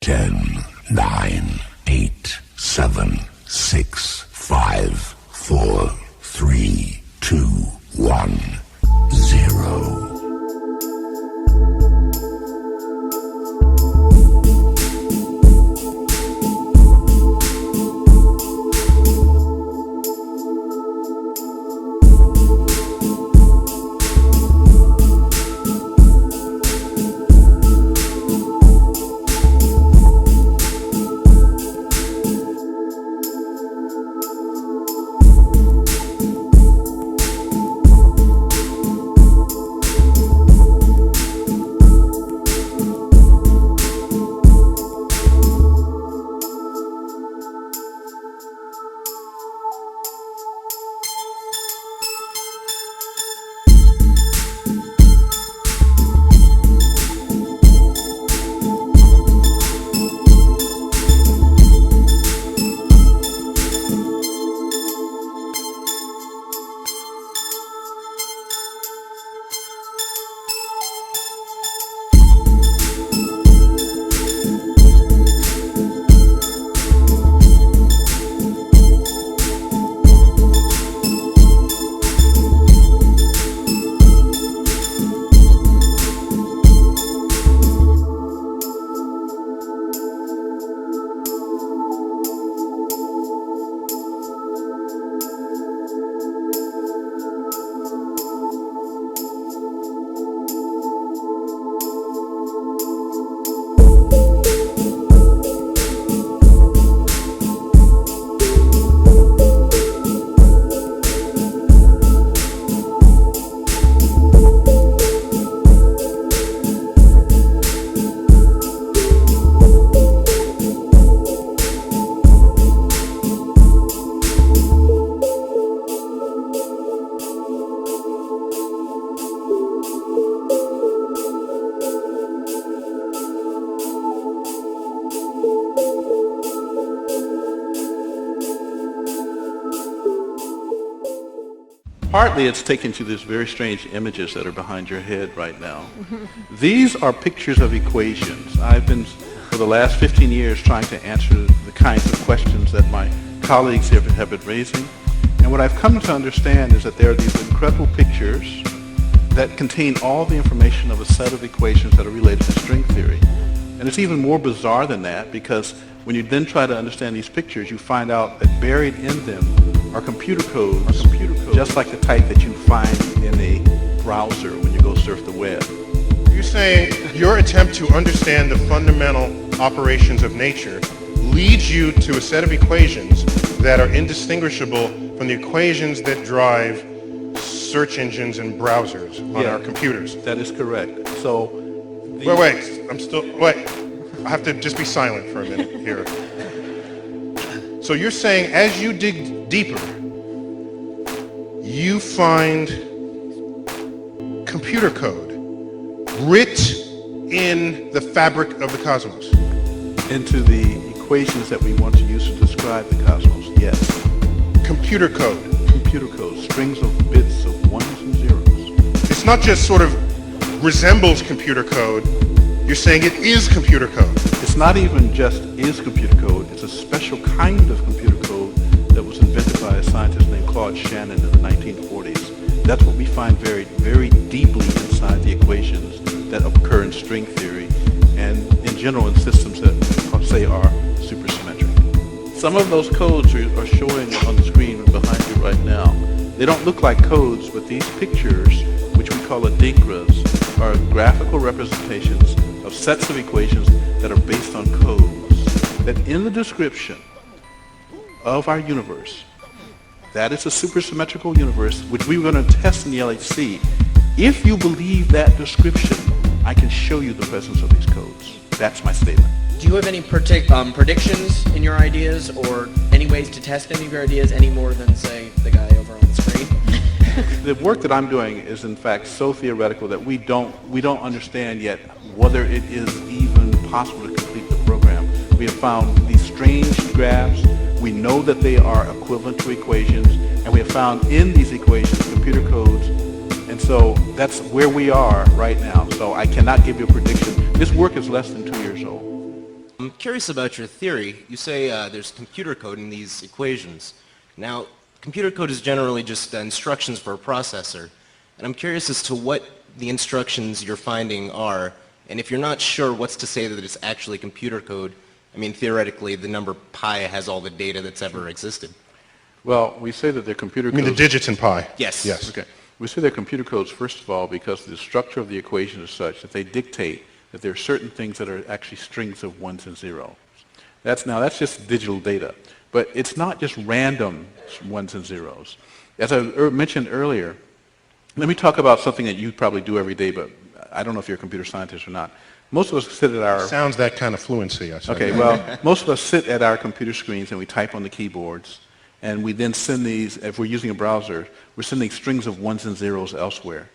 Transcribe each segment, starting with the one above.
10, 9, 8, 7, 6, 5, 4, 3, 2, 1, 0. Partly it's taken to these very strange images that are behind your head right now. These are pictures of equations. I've been, for the last 15 years, trying to answer the kinds of questions that my colleagues here have been raising. And what I've come to understand is that there are these incredible pictures that contain all the information of a set of equations that are related to string theory. And it's even more bizarre than that, because when you then try to understand these pictures, you find out that buried in them are computer codes, just like the type that you find in a browser when you go surf the web. You're saying your attempt to understand the fundamental operations of nature leads you to a set of equations that are indistinguishable from the equations that drive search engines and browsers on our computers. That is correct. So, wait. I have to just be silent for a minute here. So you're saying as you dig deeper, you find computer code writ in the fabric of the cosmos. Into the equations that we want to use to describe the cosmos, yes. Computer code. Computer code, strings of bits of ones and zeros. It's not just sort of resembles computer code, you're saying it is computer code. It's not even just is computer code, it's a special kind of computer code that was invented by a scientist named Claude Shannon in the 1940s. That's what we find very, very deeply inside the equations that occur in string theory and in general in systems that say are supersymmetric. Some of those codes are showing on the screen behind you right now. They don't look like codes, but these pictures, which we call adinkras, are graphical representations of sets of equations that are based on codes. That in the description of our universe, that is a supersymmetrical universe, which we were going to test in the LHC. If you believe that description, I can show you the presence of these codes. That's my statement. Do you have any predictions in your ideas, or any ways to test any of your ideas any more than, say, the guy over on the screen? The work that I'm doing is in fact so theoretical that we don't understand yet whether it is even possible to complete the program. We have found these strange graphs. We know that they are equivalent to equations, and we have found in these equations computer codes. And so that's where we are right now. So I cannot give you a prediction. This work is less than 2 years old. I'm curious about your theory. You say there's computer code in these equations. Now, computer code is generally just instructions for a processor. And I'm curious as to what the instructions you're finding are. And if you're not sure what's to say that it's actually computer code, I mean, theoretically, the number pi has all the data that's ever existed. Well, we say that they're computer codes. I mean the digits in pi. Yes. Yes. Okay. We say they're computer codes, first of all, because the structure of the equation is such that they dictate that there are certain things that are actually strings of ones and zeros. That's just digital data. But it's not just random ones and zeros. As I mentioned earlier, let me talk about something that you probably do every day, but I don't know if you're a computer scientist or not. Most of us sit at our... Sounds that kind of fluency, I said. Okay, well, most of us sit at our computer screens and we type on the keyboards, and we then send these, if we're using a browser, we're sending strings of ones and zeros elsewhere.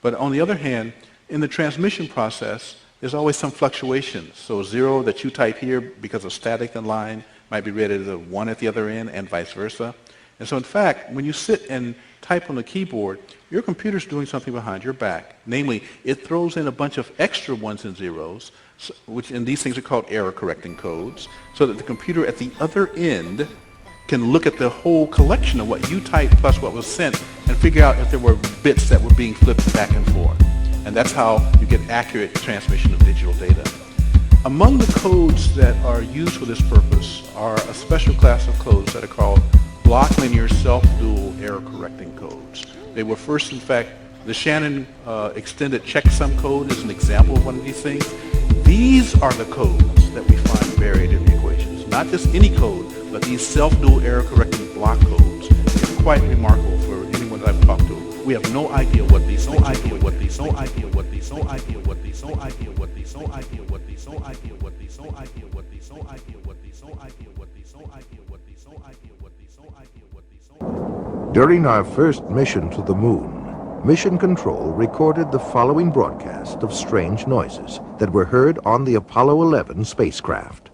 But on the other hand, in the transmission process, there's always some fluctuations. So a zero that you type here because of static in line might be read as a 1 at the other end and vice versa. And so in fact, when you sit and type on the keyboard, your computer's doing something behind your back. Namely, it throws in a bunch of extra ones and zeros, and these things are called error correcting codes, so that the computer at the other end can look at the whole collection of what you typed plus what was sent and figure out if there were bits that were being flipped back and forth. And that's how you get accurate transmission of digital data. Among the codes that are used for this purpose are a special class of codes that are called block linear self-dual error correcting codes. They were first, in fact, the Shannon extended checksum code is an example of one of these things. These are the codes that we find buried in the equations. Not just any code, but these self-dual error correcting block codes. It's quite remarkable for anyone that I've talked to. We have no idea what these things are. During our first mission to the moon, Mission Control recorded the following broadcast of strange noises that were heard on the Apollo 11 spacecraft.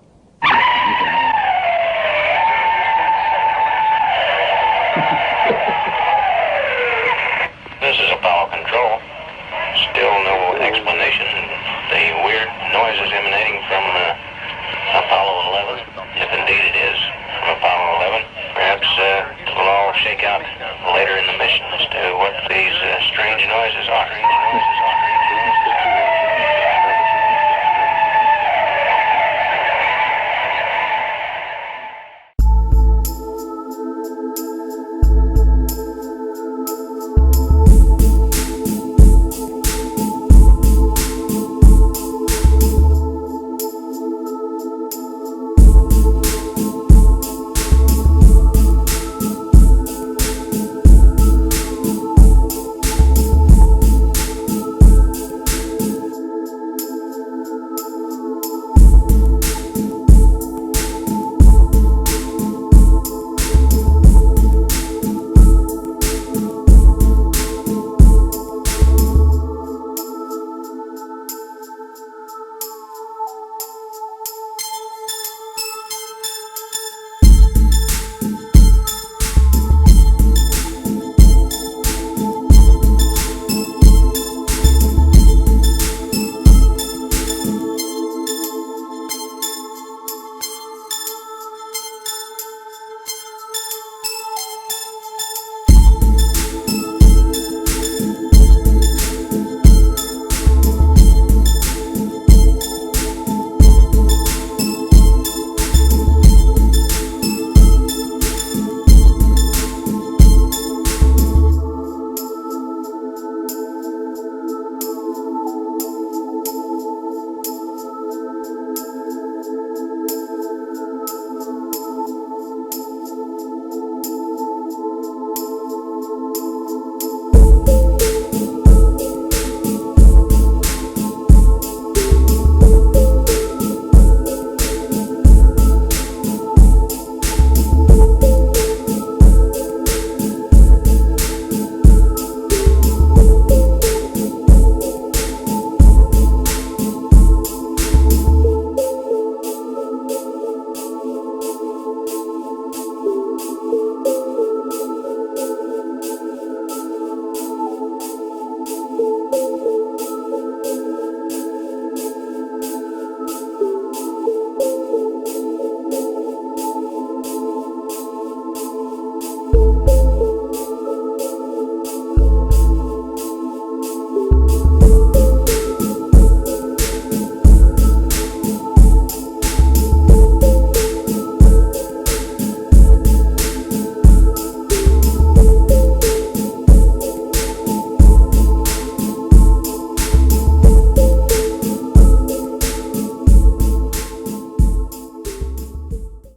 This is Apollo Control. Still no explanation. The weird noises emanating from Apollo 11, if indeed it is from Apollo 11. Perhaps it'll all shake out later in the mission as to what these strange noises are.